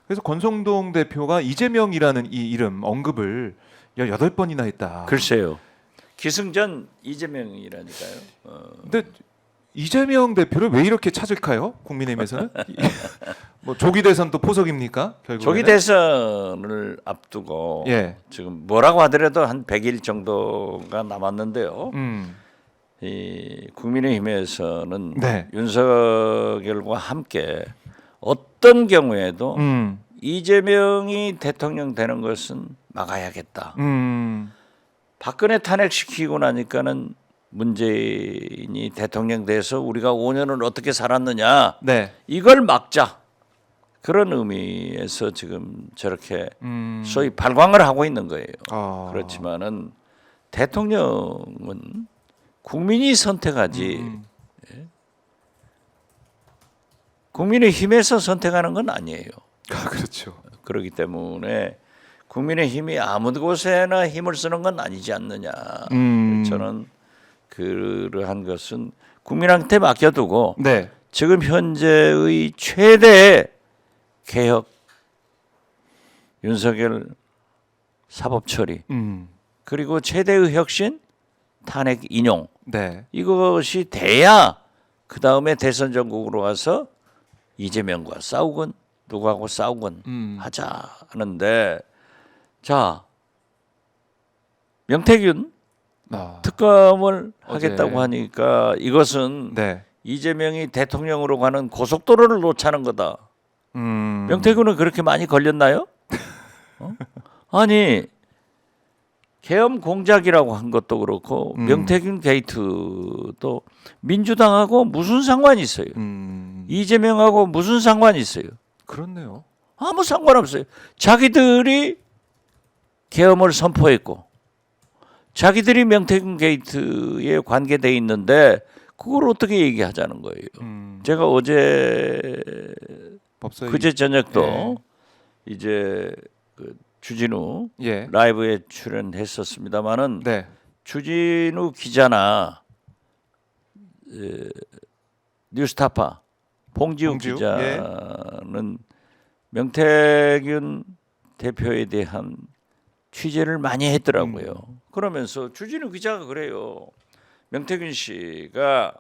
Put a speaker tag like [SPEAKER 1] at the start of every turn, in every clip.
[SPEAKER 1] 그래서 권성동 대표가 이재명이라는 이 이름 언급을 18번이나 했다.
[SPEAKER 2] 글쎄요. 기승전 이재명이라니까요.
[SPEAKER 1] 근데 이재명 대표를 왜 이렇게 찾을까요? 국민의힘에서는 뭐 조기 대선 또 포석입니까? 결국에는?
[SPEAKER 2] 조기 대선을 앞두고
[SPEAKER 1] 예.
[SPEAKER 2] 지금 뭐라고 하더라도 한 100일 정도가 남았는데요. 이 국민의힘에서는
[SPEAKER 1] 네.
[SPEAKER 2] 윤석열과 함께 어떤 경우에도
[SPEAKER 1] 음.
[SPEAKER 2] 이재명이 대통령 되는 것은 막아야겠다. 박근혜 탄핵시키고 나니까는 문재인이 대통령 돼서 우리가 5년을 어떻게 살았느냐
[SPEAKER 1] 네.
[SPEAKER 2] 이걸 막자 그런 의미에서 지금 저렇게 소위 발광을 하고 있는 거예요. 그렇지만은 대통령은 국민이 선택하지 국민의힘에서 선택하는 건 아니에요.
[SPEAKER 1] 그렇죠.
[SPEAKER 2] 그렇기 때문에 국민의힘이 아무 곳에나 힘을 쓰는 건 아니지 않느냐. 저는 그러한 것은 국민한테 맡겨두고
[SPEAKER 1] 네.
[SPEAKER 2] 지금 현재의 최대의 개혁, 윤석열 사법 처리, 그리고 최대의 혁신, 탄핵 인용
[SPEAKER 1] 네.
[SPEAKER 2] 이것이 돼야 그 다음에 대선 전국으로 가서 이재명과 싸우건 누구하고 싸우건 하자 하는데 자 명태균 특검을 하겠다고 하니까 이것은
[SPEAKER 1] 네.
[SPEAKER 2] 이재명이 대통령으로 가는 고속도로를 놓자는 거다. 명태균은 그렇게 많이 걸렸나요? 아니 계엄 공작이라고 한 것도 그렇고 명태균 게이트도 민주당하고 무슨 상관이 있어요? 이재명하고 무슨 상관이 있어요?
[SPEAKER 1] 그렇네요.
[SPEAKER 2] 아무 상관없어요. 자기들이 계엄을 선포했고 자기들이 명태균 게이트에 관계돼 있는데 그걸 어떻게 얘기하자는 거예요. 제가 어제 그제 저녁도 이제 그 주진우 라이브에 출연했었습니다마는 주진우 기자나 뉴스타파 봉지욱 기자는 명태균 대표에 대한 취재를 많이 했더라고요. 그러면서 주진우 기자가 그래요. 명태균 씨가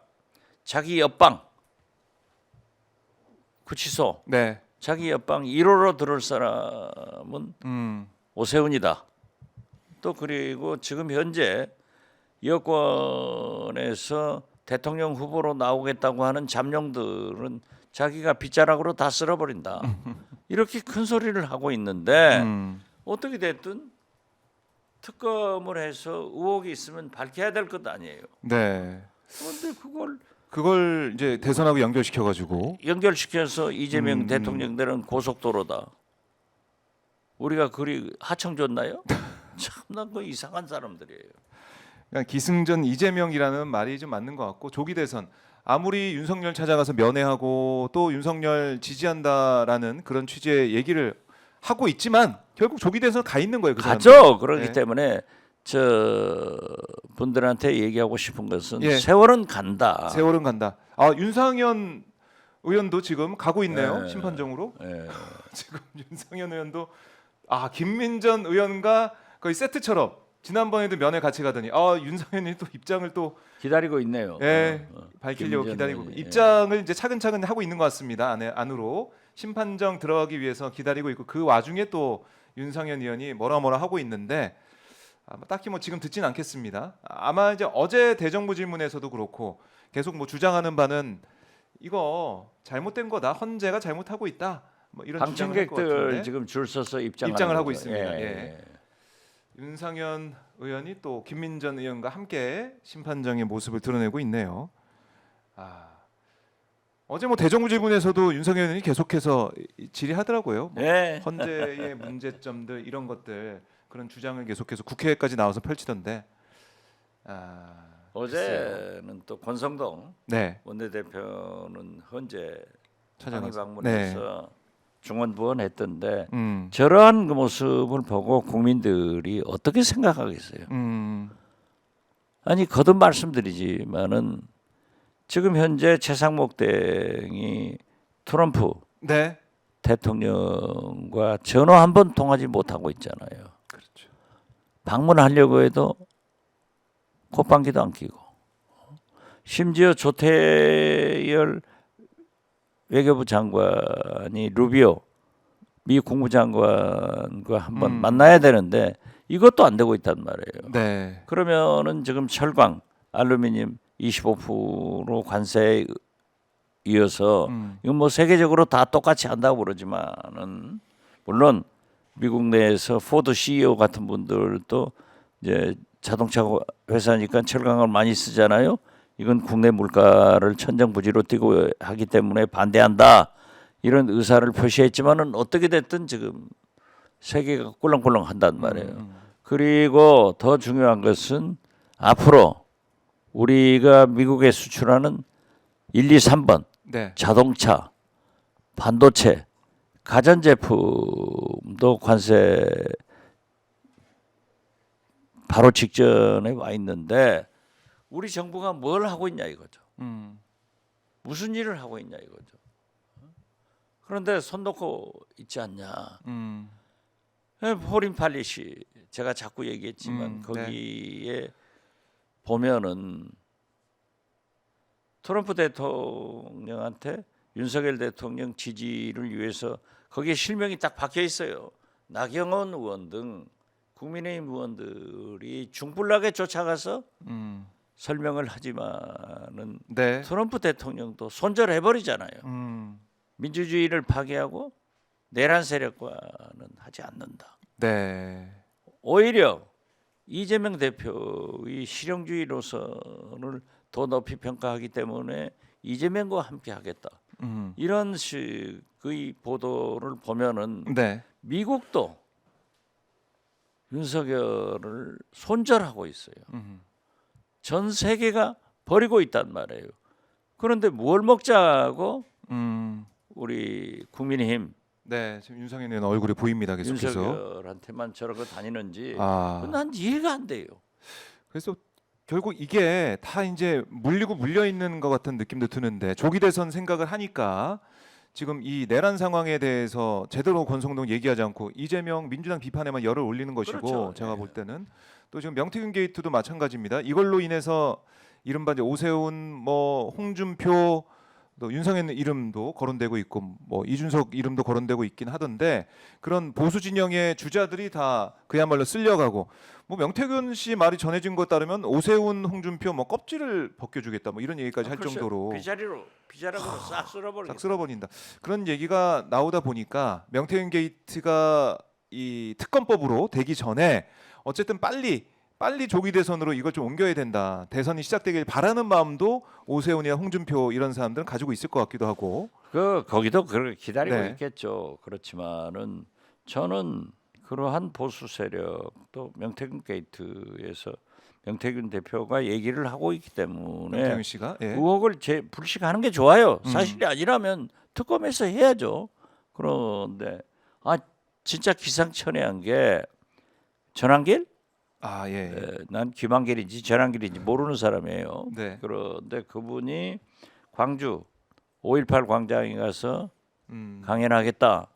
[SPEAKER 2] 자기 옆방 구치소 자기 옆방 1호로 들어올 사람은 오세훈이다. 또 그리고 지금 현재 여권에서 대통령 후보로 나오겠다고 하는 잠룡들은 자기가 빗자락으로 다 쓸어버린다. 이렇게 큰 소리를 하고 있는데 어떻게 됐든 특검을 해서 의혹이 있으면 밝혀야 될 것 아니에요.
[SPEAKER 1] 네.
[SPEAKER 2] 그런데
[SPEAKER 1] 그걸 이제 대선하고 연결시켜가지고
[SPEAKER 2] 연결시켜서 이재명 대통령 되는 고속도로다. 우리가 그리 하청 줬나요? 참나 그 이상한 사람들이에요.
[SPEAKER 1] 그러니까 기승전 이재명이라는 말이 좀 맞는 것 같고 조기 대선 아무리 윤석열 찾아가서 면회하고 또 윤석열 지지한다라는 그런 취지의 얘기를 하고 있지만 결국 조기 대선 가 있는 거예요. 그
[SPEAKER 2] 가죠. 그렇기 때문에 저 분들한테 얘기하고 싶은 것은 세월은 간다.
[SPEAKER 1] 세월은 간다. 윤상현 의원도 지금 가고 있네요. 심판정으로. 지금 윤상현 의원도 김민전 의원과 거의 세트처럼 지난번에도 면회 같이 가더니 윤상현이 또 입장을 또
[SPEAKER 2] 기다리고 있네요.
[SPEAKER 1] 밝히려고 기다리고 입장을 이제 차근차근 하고 있는 것 같습니다. 안으로 심판정 들어가기 위해서 기다리고 있고 그 와중에 또 윤상현 의원이 뭐라 하고 있는데 딱히 뭐 지금 듣진 않겠습니다. 아마 이제 어제 대정부 질문에서도 그렇고 계속 뭐 주장하는 바는 이거 잘못된 거다. 헌재가 잘못하고 있다. 뭐 이런
[SPEAKER 2] 방청객들 지금 줄 서서 입장을
[SPEAKER 1] 하고 있습니다. 윤상현 의원이 또 김민전 의원과 함께 심판정의 모습을 드러내고 있네요. 어제 뭐 대정부 질문에서도 윤상현 의원이 계속해서 질의하더라고요. 헌재의 문제점들 이런 것들 그런 주장을 계속해서 국회까지 나와서 펼치던데.
[SPEAKER 2] 어제는 또 권성동 원내대표는 헌재 항의 방문해서 중언부언했던데 저러한 그 모습을 보고 국민들이 어떻게 생각하겠어요? 아니 거듭 말씀드리지만은 지금 현재 최상목 대행이 트럼프 대통령과 전화 한 번 통하지 못하고 있잖아요.
[SPEAKER 1] 그렇죠.
[SPEAKER 2] 방문하려고 해도 콧방귀도 안 끼고, 심지어 조태열 외교부 장관이 루비오 미 국무장관과 한번 만나야 되는데 이것도 안 되고 있단 말이에요.
[SPEAKER 1] 네.
[SPEAKER 2] 그러면은 지금 철강, 알루미늄 25% 관세에 이어서 이건 뭐 세계적으로 다 똑같이 한다고 그러지만은 물론 미국 내에서 포드 CEO 같은 분들도 이제 자동차 회사니까 철강을 많이 쓰잖아요. 이건 국내 물가를 천정부지로 띄고 하기 때문에 반대한다. 이런 의사를 표시했지만은 어떻게 됐든 지금 세계가 꿀렁꿀렁 한단 말이에요. 그리고 더 중요한 것은 앞으로 우리가 미국에 수출하는 1, 2, 3번
[SPEAKER 1] 네.
[SPEAKER 2] 자동차, 반도체, 가전제품도 관세 바로 직전에 와 있는데 우리 정부가 뭘 하고 있냐 이거죠. 무슨 일을 하고 있냐 이거죠. 그런데 손 놓고 있지 않냐. 포린 팔리시 제가 자꾸 얘기했지만 거기에 보면은 트럼프 대통령한테 윤석열 대통령 지지를 위해서 거기에 실명이 딱 박혀 있어요. 나경원 의원 등 국민의힘 의원들이 중불나게 쫓아가서 설명을 하지만은
[SPEAKER 1] 네.
[SPEAKER 2] 트럼프 대통령도 손절해 버리잖아요. 민주주의를 파괴하고 내란 세력과는 하지 않는다.
[SPEAKER 1] 네.
[SPEAKER 2] 오히려 이재명 대표의 실용주의 노선을 더 높이 평가하기 때문에 이재명과 함께 하겠다. 이런 식의 보도를 보면은
[SPEAKER 1] 네.
[SPEAKER 2] 미국도 윤석열을 손절하고 있어요. 전 세계가 버리고 있단 말이에요. 그런데 뭘 먹자고 우리 국민의힘
[SPEAKER 1] 네. 지금 윤석열 의원 얼굴이 보입니다. 계속해서.
[SPEAKER 2] 윤석열한테만 저러고 다니는지
[SPEAKER 1] 아.
[SPEAKER 2] 난 이해가 안 돼요.
[SPEAKER 1] 그래서 결국 이게 다 이제 물리고 물려 있는 것 같은 느낌도 드는데 조기 대선 생각을 하니까 지금 이 내란 상황에 대해서 제대로 권성동 얘기하지 않고 이재명 민주당 비판에만 열을 올리는 것이고
[SPEAKER 2] 그렇죠.
[SPEAKER 1] 제가
[SPEAKER 2] 예.
[SPEAKER 1] 볼 때는 또 지금 명태균 게이트도 마찬가지입니다. 이걸로 인해서 이른바 이제 오세훈, 뭐 홍준표, 또 윤석열 이름도 거론되고 있고 뭐 이준석 이름도 거론되고 있긴 하던데 그런 보수 진영의 주자들이 다 그야말로 쓸려가고 뭐 명태균 씨 말이 전해진 것 따르면 오세훈, 홍준표 뭐 껍질을 벗겨주겠다 뭐 이런 얘기까지 할
[SPEAKER 2] 글쎄요.
[SPEAKER 1] 정도로
[SPEAKER 2] 비자락으로 싹 쓸어버리겠다.
[SPEAKER 1] 싹 쓸어버린다 그런 얘기가 나오다 보니까 명태균 게이트가 이 특검법으로 되기 전에 어쨌든 빨리 조기 대선으로 이걸 좀 옮겨야 된다. 대선이 시작되길 바라는 마음도 오세훈이나 홍준표 이런 사람들은 가지고 있을 것 같기도 하고.
[SPEAKER 2] 거기도 그렇게 기다리고
[SPEAKER 1] 네.
[SPEAKER 2] 있겠죠. 그렇지만은 저는 그러한 보수 세력도 명태균 게이트에서 명태균 대표가 얘기를 하고 있기 때문에
[SPEAKER 1] 명태균 씨가 예.
[SPEAKER 2] 의혹을 불식하는 게 좋아요. 사실이 아니라면 특검에서 해야죠. 그런데 진짜 기상천외한 게 전환길?
[SPEAKER 1] 아 예.
[SPEAKER 2] 난 김한길인지 전환길인지 모르는 사람이에요.
[SPEAKER 1] 네.
[SPEAKER 2] 그런데 그분이 광주 5.18 광장에 가서 강연하겠다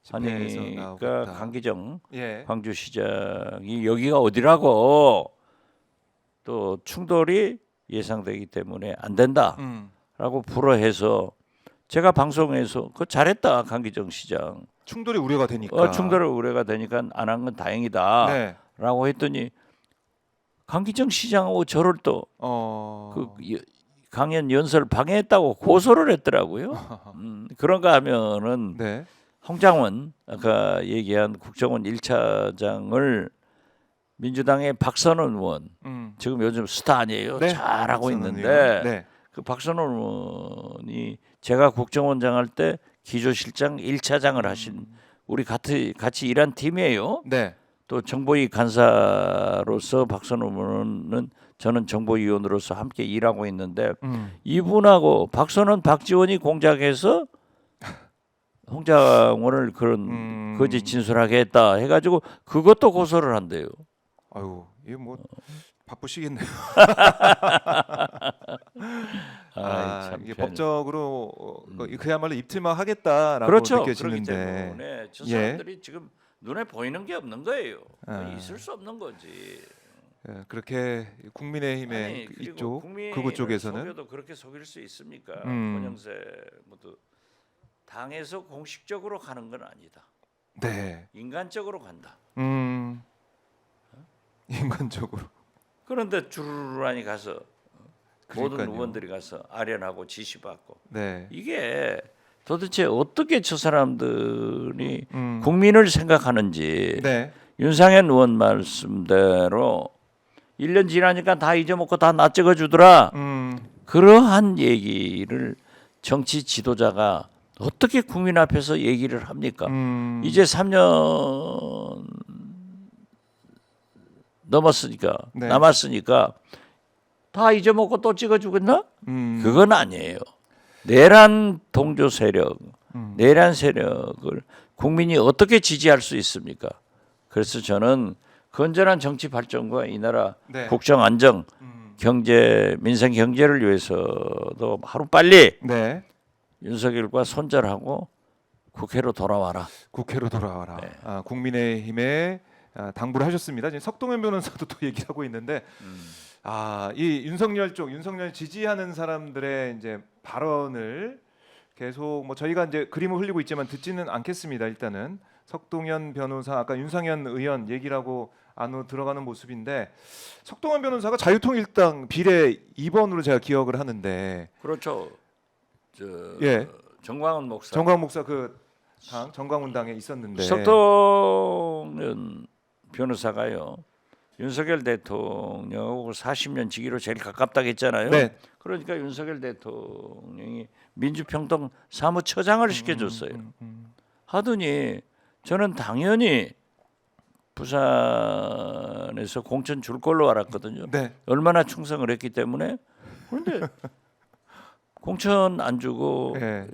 [SPEAKER 1] 집회에서
[SPEAKER 2] 하니까
[SPEAKER 1] 나오겠다.
[SPEAKER 2] 강기정
[SPEAKER 1] 예.
[SPEAKER 2] 광주시장이 여기가 어디라고 또 충돌이 예상되기 때문에 안 된다라고 불어해서 제가 방송에서 그 잘했다 강기정 시장
[SPEAKER 1] 충돌이 우려가 되니까.
[SPEAKER 2] 충돌이 우려가 되니까 안 한 건 다행이다.
[SPEAKER 1] 네.
[SPEAKER 2] 라고 했더니 강기정 시장하고 저를 또 그 강연 연설 방해했다고 고소를 했더라고요. 그런가 하면은
[SPEAKER 1] 네.
[SPEAKER 2] 홍장원 아까 얘기한 국정원 1차장을 민주당의 박선원 의원 지금 요즘 스타 아니에요.
[SPEAKER 1] 네.
[SPEAKER 2] 잘하고
[SPEAKER 1] 박선원
[SPEAKER 2] 있는데
[SPEAKER 1] 의원. 네.
[SPEAKER 2] 그 박선원 의원이 제가 국정원장 할 때 기조실장 1차장을 하신 우리 같이 일한 팀이에요.
[SPEAKER 1] 네.
[SPEAKER 2] 또 정보위 간사로서 박선원 의원은 저는 정보위원으로서 함께 일하고 있는데 이분하고 박선원, 박지원이 공작해서 홍장원을 그런 거짓 진술하게 했다 해가지고 그것도 고소를 한대요.
[SPEAKER 1] 아유, 이게 뭐 바쁘시겠네요.
[SPEAKER 2] 참
[SPEAKER 1] 이게
[SPEAKER 2] 편-
[SPEAKER 1] 법적으로 그야말로 입틀막하겠다라고
[SPEAKER 2] 그렇죠. 그렇기
[SPEAKER 1] 느껴지는데
[SPEAKER 2] 때문에 저
[SPEAKER 1] 예.
[SPEAKER 2] 사람들이 지금 눈에 보이는 게 없는 거예요.
[SPEAKER 1] 아.
[SPEAKER 2] 있을 수 없는 거지.
[SPEAKER 1] 그렇게 국민의힘의
[SPEAKER 2] 아니, 그리고
[SPEAKER 1] 이쪽
[SPEAKER 2] 국민을
[SPEAKER 1] 극우 쪽에서는
[SPEAKER 2] 속여도 그렇게 속일 수 있습니까?
[SPEAKER 1] 음.
[SPEAKER 2] 권영세 모두 당에서 공식적으로 가는 건 아니다.
[SPEAKER 1] 네,
[SPEAKER 2] 인간적으로 간다.
[SPEAKER 1] 인간적으로
[SPEAKER 2] 그런데 주르르니 가서 모든
[SPEAKER 1] 그러니까요.
[SPEAKER 2] 의원들이 가서 아련하고 지시받고
[SPEAKER 1] 네,
[SPEAKER 2] 이게 도대체 어떻게 저 사람들이
[SPEAKER 1] 음.
[SPEAKER 2] 국민을 생각하는지
[SPEAKER 1] 네,
[SPEAKER 2] 윤상현 의원 말씀대로 1년 지나니까 다 잊어먹고 다 낯찍어 주더라. 그러한 얘기를 정치 지도자가 어떻게 국민 앞에서 얘기를 합니까? 이제 3년 넘었으니까
[SPEAKER 1] 네.
[SPEAKER 2] 남았으니까 다 잊어먹고 또 찍어주겠나?
[SPEAKER 1] 음.
[SPEAKER 2] 그건 아니에요. 내란 동조 세력, 내란 세력을 국민이 어떻게 지지할 수 있습니까? 그래서 저는 건전한 정치 발전과 이 나라
[SPEAKER 1] 네.
[SPEAKER 2] 국정 안정, 경제, 민생 경제를 위해서도 하루 빨리
[SPEAKER 1] 네,
[SPEAKER 2] 윤석열과 손절하고 국회로 돌아와라.
[SPEAKER 1] 국회로 돌아와라.
[SPEAKER 2] 네.
[SPEAKER 1] 국민의힘에 당부를 하셨습니다. 지금 석동현 변호사도 또 얘기를 하고 있는데, 이 윤석열 지지하는 사람들의 이제 발언을 계속 뭐 저희가 이제 그림을 흘리고 있지만 듣지는 않겠습니다. 일단은 석동현 변호사 아까 윤상현 의원 얘기라고 안으로 들어가는 모습인데 석동현 변호사가 자유통일당 비례 2번으로 제가 기억을 하는데
[SPEAKER 2] 그렇죠. 저
[SPEAKER 1] 예.
[SPEAKER 2] 정광훈 목사.
[SPEAKER 1] 정광 목사 그 당 정광훈당에 있었는데
[SPEAKER 2] 석동현 변호사가요. 윤석열 대통령하고 40년 지기로 제일 가깝다고 했잖아요.
[SPEAKER 1] 네.
[SPEAKER 2] 그러니까 윤석열 대통령이 민주평통 사무처장을 시켜줬어요. 하더니 저는 당연히 부산에서 공천 줄 걸로 알았거든요.
[SPEAKER 1] 네.
[SPEAKER 2] 얼마나 충성을 했기 때문에. 그런데 공천 안 주고
[SPEAKER 1] 예.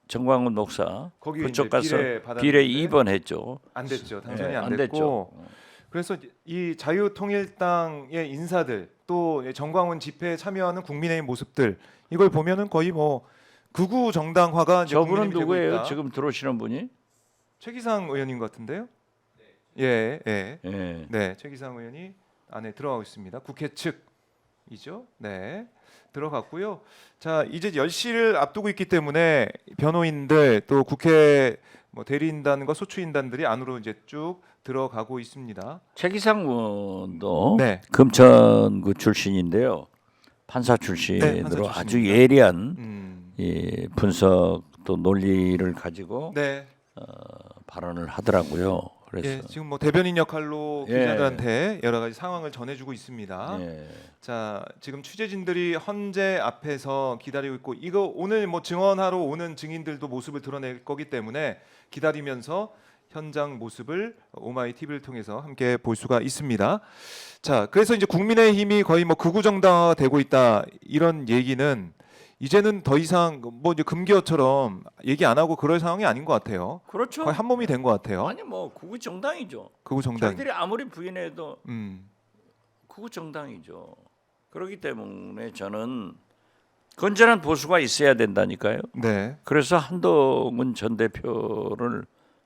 [SPEAKER 2] 정광훈 목사
[SPEAKER 1] 거기
[SPEAKER 2] 그쪽
[SPEAKER 1] 이제
[SPEAKER 2] 가서
[SPEAKER 1] 비례 받았는데
[SPEAKER 2] 비례 2번 했죠.
[SPEAKER 1] 안 됐죠. 당선이
[SPEAKER 2] 예,
[SPEAKER 1] 안
[SPEAKER 2] 안
[SPEAKER 1] 됐고.
[SPEAKER 2] 됐죠.
[SPEAKER 1] 그래서 이 자유통일당의 인사들 또 정광훈 집회에 참여하는 국민의힘 모습들 이걸 보면은 거의 뭐 극우 정당화가 이제
[SPEAKER 2] 저분은
[SPEAKER 1] 국민의힘이 되고
[SPEAKER 2] 누구예요?
[SPEAKER 1] 있다.
[SPEAKER 2] 지금 들어오시는 분이?
[SPEAKER 1] 최기상 의원인 것 같은데요. 예, 예,
[SPEAKER 2] 예.
[SPEAKER 1] 네, 최기상 의원이 안에 들어가고 있습니다. 국회 측이죠. 네, 들어갔고요. 자, 이제 10시를 앞두고 있기 때문에 변호인들 또 국회 뭐 대리인단과 소추인단들이 안으로 이제 쭉 들어가고 있습니다.
[SPEAKER 2] 최기상 의원도
[SPEAKER 1] 네.
[SPEAKER 2] 금천구 출신인데요. 판사
[SPEAKER 1] 네,
[SPEAKER 2] 출신으로
[SPEAKER 1] 판사
[SPEAKER 2] 아주
[SPEAKER 1] 출신입니다.
[SPEAKER 2] 예리한 이 분석 또 논리를 가지고
[SPEAKER 1] 네,
[SPEAKER 2] 발언을 하더라고요. 그래서
[SPEAKER 1] 예, 지금 뭐 대변인 역할로
[SPEAKER 2] 예.
[SPEAKER 1] 기자들한테 여러 가지 상황을 전해주고 있습니다.
[SPEAKER 2] 예.
[SPEAKER 1] 자, 지금 취재진들이 헌재 앞에서 기다리고 있고 이거 오늘 뭐 증언하러 오는 증인들도 모습을 드러낼 거기 때문에 기다리면서 현장 모습을 오마이 TV를 통해서 함께 볼 수가 있습니다. 자, 그래서 이제 국민의힘이 거의 뭐 극우 정당화가 되고 있다 이런 얘기는 이제는 더 이상 뭐 이제 금기어처럼 얘기 안 하고 그럴 상황이 아닌 것 같아요.
[SPEAKER 2] 그렇죠.
[SPEAKER 1] 거의 한 몸이 된 것 같아요.
[SPEAKER 2] 아니 뭐 구구 정당이죠.
[SPEAKER 1] 극우 정당.
[SPEAKER 2] 자기들이 아무리 부인해도
[SPEAKER 1] 음,
[SPEAKER 2] 구구 정당이죠. 그렇기 때문에 저는 건전한 보수가 있어야 된다니까요.
[SPEAKER 1] 네,
[SPEAKER 2] 그래서 한동훈 전 대표를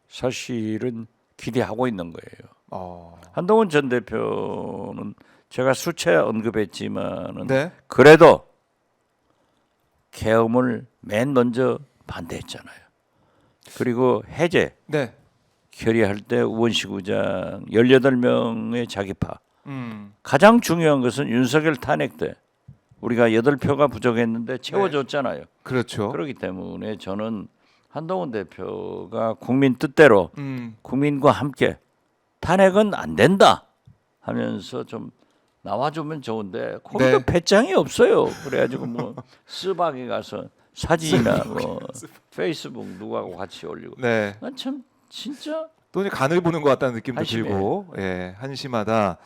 [SPEAKER 2] 사실은 기대하고 있는 거예요. 한동훈 전 대표는 제가 수차례 언급했지만은
[SPEAKER 1] 네,
[SPEAKER 2] 그래도 계엄을 맨 먼저 반대했잖아요. 그리고 해제
[SPEAKER 1] 네,
[SPEAKER 2] 결의할 때 우원시구장 18명의 자기파.
[SPEAKER 1] 음,
[SPEAKER 2] 가장 중요한 것은 윤석열 탄핵 때 우리가 8표가 부족했는데 채워줬잖아요.
[SPEAKER 1] 그렇죠.
[SPEAKER 2] 그렇기 때문에 저는 한동훈 대표가 국민 뜻대로 국민과 함께 탄핵은 안 된다 하면서 좀 나와주면 좋은데 거기도
[SPEAKER 1] 네.
[SPEAKER 2] 배짱이 없어요. 그래가지고 뭐 스박에 가서 사진이나 뭐 페이스북 누구하고 같이 올리고
[SPEAKER 1] 네.
[SPEAKER 2] 난 참 진짜
[SPEAKER 1] 또 이제 간을 보는 것 같다는 느낌도
[SPEAKER 2] 한심해.
[SPEAKER 1] 들고, 예, 한심하다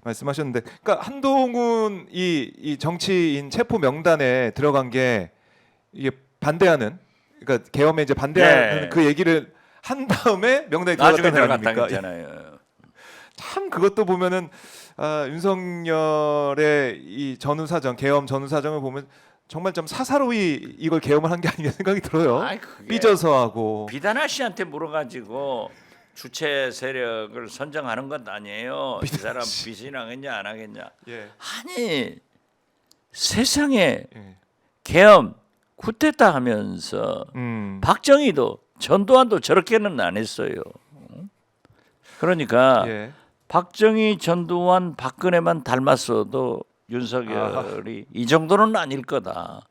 [SPEAKER 1] 말씀하셨는데, 그러니까 한동훈 이 정치인 체포 명단에 들어간 게 이게 반대하는, 그러니까 계엄에 이제 반대하는
[SPEAKER 2] 네.
[SPEAKER 1] 그 얘기를 한 다음에 명단에
[SPEAKER 2] 나중에
[SPEAKER 1] 들어갔다는 거
[SPEAKER 2] 들어갔다
[SPEAKER 1] 아닙니까?
[SPEAKER 2] 했잖아요.
[SPEAKER 1] 참 그것도 보면은 윤석열의 이 전후사정, 계엄 전후사정을 보면 정말 좀 사사로이 이걸 계엄을 한 게 아닌가 생각이 들어요.
[SPEAKER 2] 아이, 그게
[SPEAKER 1] 삐져서 하고.
[SPEAKER 2] 비단아 씨한테 물어가지고 주체 세력을 선정하는 것 아니에요. 이 사람 비신하겠냐 안 하겠냐.
[SPEAKER 1] 예.
[SPEAKER 2] 아니 세상에
[SPEAKER 1] 예.
[SPEAKER 2] 계엄 쿠데타 하면서 박정희도 전두환도 저렇게는 안 했어요. 그러니까
[SPEAKER 1] 예.
[SPEAKER 2] 박정희, 전두환, 박근혜만 닮았어도 윤석열이 이 정도는 아닐 거다.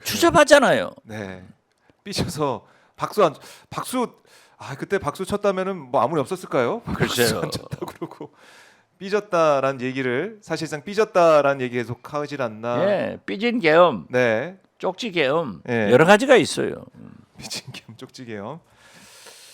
[SPEAKER 2] 추잡하잖아요.
[SPEAKER 1] 네. 삐져서 박수 그때 박수 쳤다면은 뭐 아무리 없었을까요?
[SPEAKER 2] 글쎄요.
[SPEAKER 1] 박수 안 쳤다 그러고 삐졌다라는 얘기를 사실상 삐졌다라는 얘기 계속 하질 않나.
[SPEAKER 2] 예, 삐진 계엄,
[SPEAKER 1] 네.
[SPEAKER 2] 쪽지 계엄
[SPEAKER 1] 예.
[SPEAKER 2] 여러 가지가 있어요.
[SPEAKER 1] 삐진 겸 쪽지 계엄.